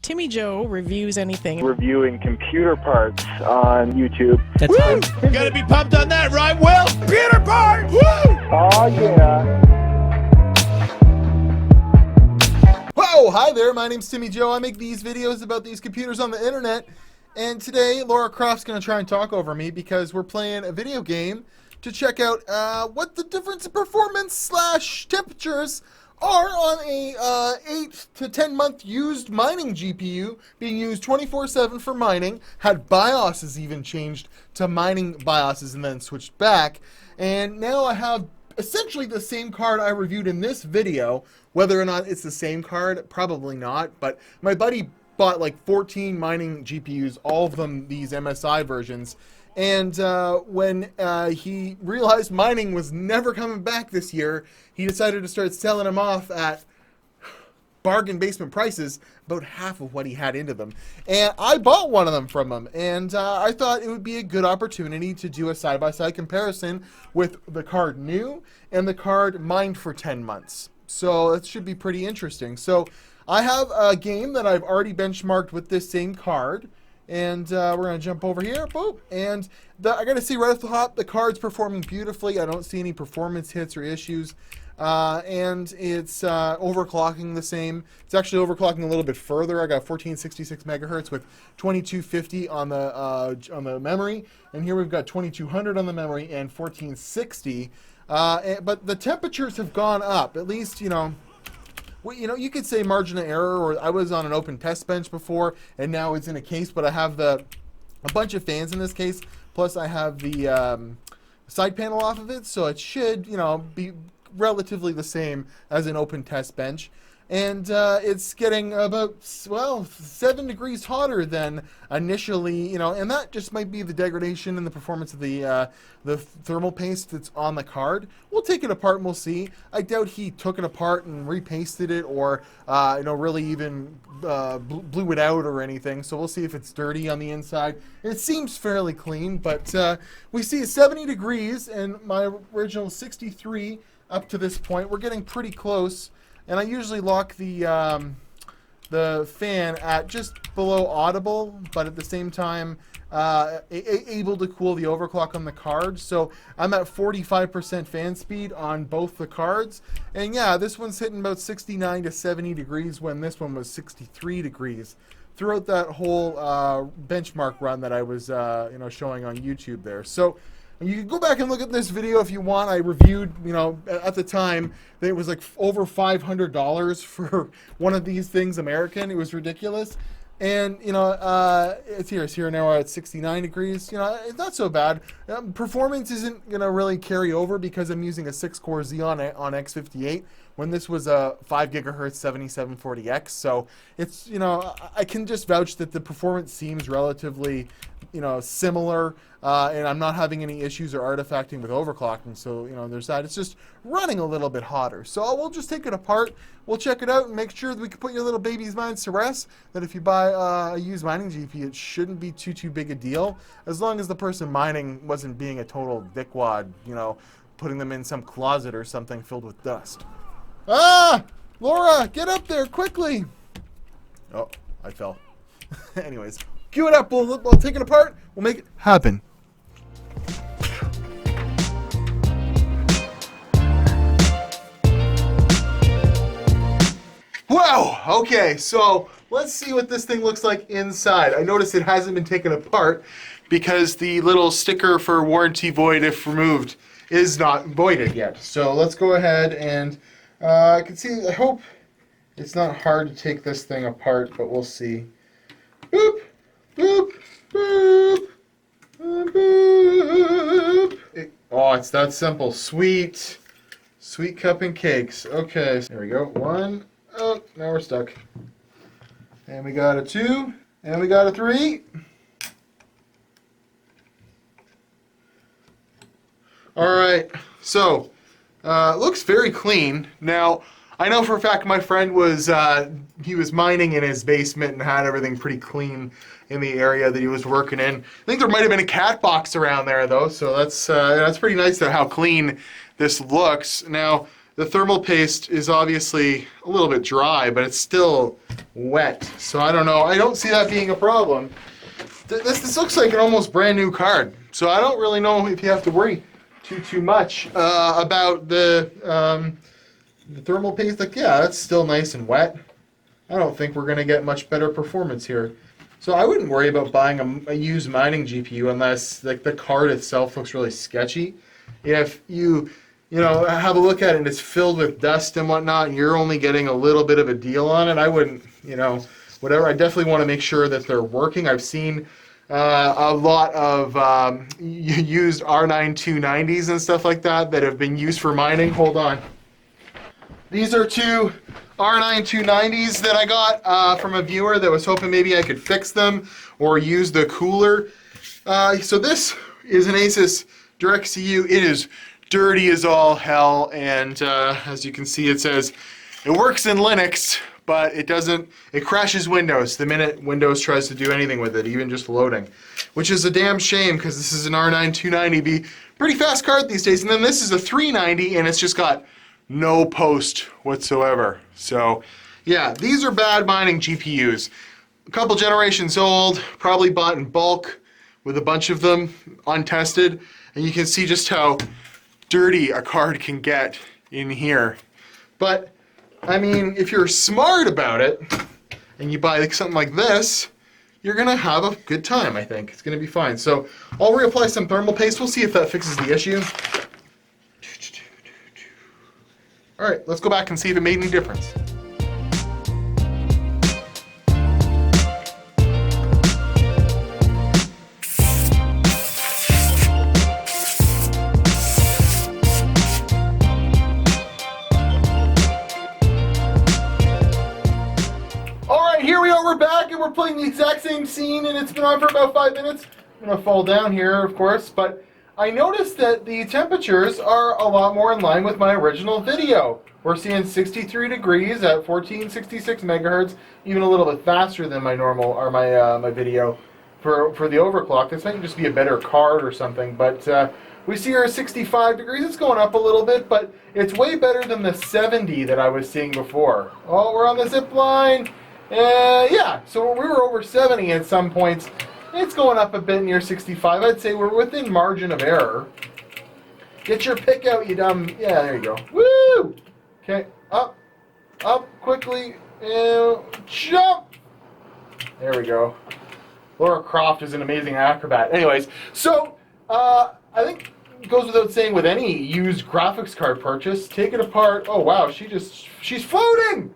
Timmy Joe reviews anything. Reviewing computer parts on YouTube. That's Woo! Gotta be pumped on that, right, Will? Computer parts! Woo! Oh, yeah. Whoa, hi there, my name's Timmy Joe. I make these videos about these computers on the internet. And today, Laura Croft's going to try and talk over me because we're playing a video game to check out what the difference in performance / temperatures are on a 8 to 10 month used mining GPU being used 24/7 for mining. Had BIOSes even changed to mining BIOSes and then switched back. And now I have essentially the same card I reviewed in this video. Whether or not it's the same card, probably not. But my buddy bought like 14 mining GPUs, all of them these MSI versions. And when he realized mining was never coming back this year, he decided to start selling them off at bargain basement prices, about half of what he had into them. And I bought one of them from him, and I thought it would be a good opportunity to do a side-by-side comparison with the card new and the card mined for 10 months. So that should be pretty interesting. So I have a game that I've already benchmarked with this same card. And we're going to jump over here, boop, and I got to see right off the top, the card's performing beautifully. I don't see any performance hits or issues, and it's overclocking the same. It's actually overclocking a little bit further. I got 1466 megahertz with 2250 on the memory, and here we've got 2200 on the memory and 1460. But the temperatures have gone up, at least, well, you could say margin of error, or I was on an open test bench before, and now it's in a case, but I have a bunch of fans in this case, plus I have the side panel off of it, so it should, be relatively the same as an open test bench. And it's getting about, 7 degrees hotter than initially, and that just might be the degradation in the performance of the thermal paste that's on the card. We'll take it apart and we'll see. I doubt he took it apart and repasted it or, really even blew it out or anything. So we'll see if it's dirty on the inside. It seems fairly clean, but we see 70 degrees and my original 63 up to this point. We're getting pretty close. And I usually lock the fan at just below audible, but at the same time able to cool the overclock on the card. So I'm at 45% fan speed on both the cards. And yeah, this one's hitting about 69 to 70 degrees when this one was 63 degrees throughout that whole benchmark run that I was showing on YouTube there. So you can go back and look at this video if you want. I reviewed, at the time, it was like over $500 for one of these things American. It was ridiculous. And, it's here now at 69 degrees. It's not so bad. Performance isn't going to really carry over because I'm using a 6-core Xeon on X58 when this was a 5 gigahertz 7740X. So it's, I can just vouch that the performance seems relatively, similar. And I'm not having any issues or artifacting with overclocking. So, there's that. It's just running a little bit hotter. So we'll just take it apart. We'll check it out and make sure that we can put your little baby's minds to rest. That if you buy a used mining GPU, it shouldn't be too big a deal. As long as the person mining wasn't being a total dickwad, putting them in some closet or something filled with dust. Ah! Laura, get up there quickly! Oh, I fell. Anyways, cue it up. We'll take it apart. We'll make it happen. Wow, okay, so let's see what this thing looks like inside. I noticed it hasn't been taken apart because the little sticker for warranty void if removed is not voided yet. So let's go ahead and I can see, I hope it's not hard to take this thing apart, but we'll see. Boop, boop, boop, boop. Oh, it's that simple. Sweet cup and cakes. Okay, there we go. 1. Oh, now we're stuck. And we got a 2, and we got a 3. All right, so looks very clean. Now, I know for a fact my friend was he was mining in his basement and had everything pretty clean in the area that he was working in. I think there might have been a cat box around there though, so that's pretty nice to how clean this looks. Now, the thermal paste is obviously a little bit dry, but it's still wet. So I don't know. I don't see that being a problem. This looks like an almost brand new card. So I don't really know if you have to worry too much about the thermal paste. Like, yeah, it's still nice and wet. I don't think we're going to get much better performance here. So I wouldn't worry about buying a used mining GPU unless like the card itself looks really sketchy. If you have a look at it and it's filled with dust and whatnot, and you're only getting a little bit of a deal on it, I wouldn't, whatever. I definitely want to make sure that they're working. I've seen a lot of used R9 290s and stuff like that have been used for mining. Hold on. These are two R9 290s that I got from a viewer that was hoping maybe I could fix them or use the cooler. So this is an Asus DirectCU. It is dirty as all hell, and as you can see, it says it works in Linux, but it doesn't. It crashes Windows the minute Windows tries to do anything with it, even just loading, which is a damn shame because this is an R9 290, pretty fast card these days. And then this is a 390, and it's just got no post whatsoever. So yeah, these are bad mining GPUs. A couple generations old, probably bought in bulk with a bunch of them untested, and you can see just how dirty a card can get in here. But I mean, if you're smart about it and you buy something like this, you're gonna have a good time. I think it's gonna be fine. So I'll reapply some thermal paste. We'll see if that fixes the issue. All right, let's go back and see if it made any difference. Here we are, we're back, and we're playing the exact same scene, and it's been on for about 5 minutes. I'm going to fall down here, of course, but I noticed that the temperatures are a lot more in line with my original video. We're seeing 63 degrees at 1466 megahertz, even a little bit faster than my normal, or my video for the overclock. This might just be a better card or something, but we see here 65 degrees. It's going up a little bit, but it's way better than the 70 that I was seeing before. Oh, we're on the zip line. Yeah, so we were over 70 at some points. It's going up a bit near 65. I'd say we're within margin of error. Get your pick out, you dumb. Yeah, there you go. Woo! Okay, up, quickly, and jump. There we go. Laura Croft is an amazing acrobat. Anyways, so I think it goes without saying with any used graphics card purchase, take it apart. Oh wow, she's floating.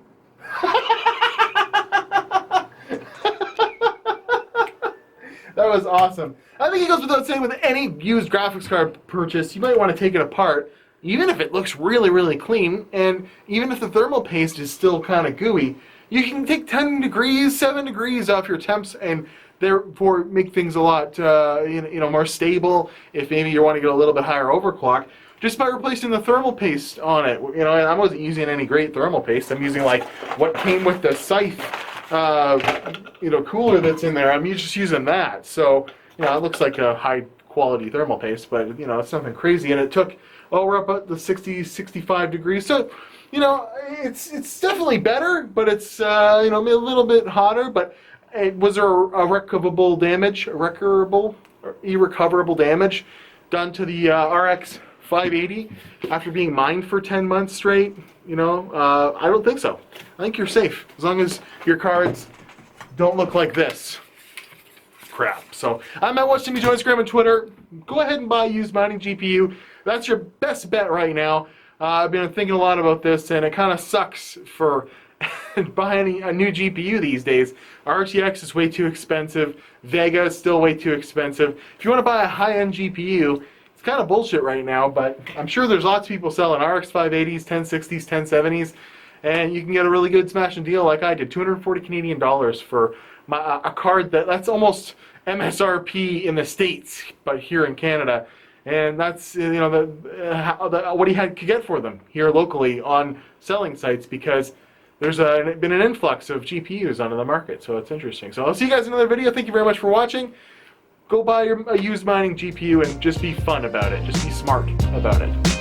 That was awesome. I think it goes without saying with any used graphics card purchase, you might want to take it apart, even if it looks really, really clean, and even if the thermal paste is still kind of gooey. You can take 10 degrees, 7 degrees off your temps, and therefore make things a lot more stable. If maybe you want to get a little bit higher overclock, just by replacing the thermal paste on it. And I wasn't using any great thermal paste. I'm using like what came with the Scythe cooler that's in there. I'm just using that. So, it looks like a high quality thermal paste, but it's nothing crazy. And it took, we're up at the 60, 65 degrees. So, it's definitely better, but it's, a little bit hotter. But was there irrecoverable damage done to the RX 580 after being mined for 10 months straight? I don't think so. I think you're safe as long as your cards don't look like this crap. So I'm at Watch Timmy Joe, Instagram and Twitter. Go ahead and buy a used mining GPU. That's your best bet right now. I've been thinking a lot about this, and it kind of sucks for buying a new GPU these days. RTX is way too expensive. Vega is still way too expensive. If you want to buy a high-end GPU, it's kind of bullshit right now, but I'm sure there's lots of people selling RX 580s, 1060s, 1070s, and you can get a really good smashing deal like I did. 240 Canadian dollars for a card that's almost MSRP in the States, but here in Canada. And that's what he could get for them here locally on selling sites, because there's been an influx of GPUs onto the market, so it's interesting. So I'll see you guys in another video. Thank you very much for watching. Go buy a used mining GPU and just be fun about it. Just be smart about it.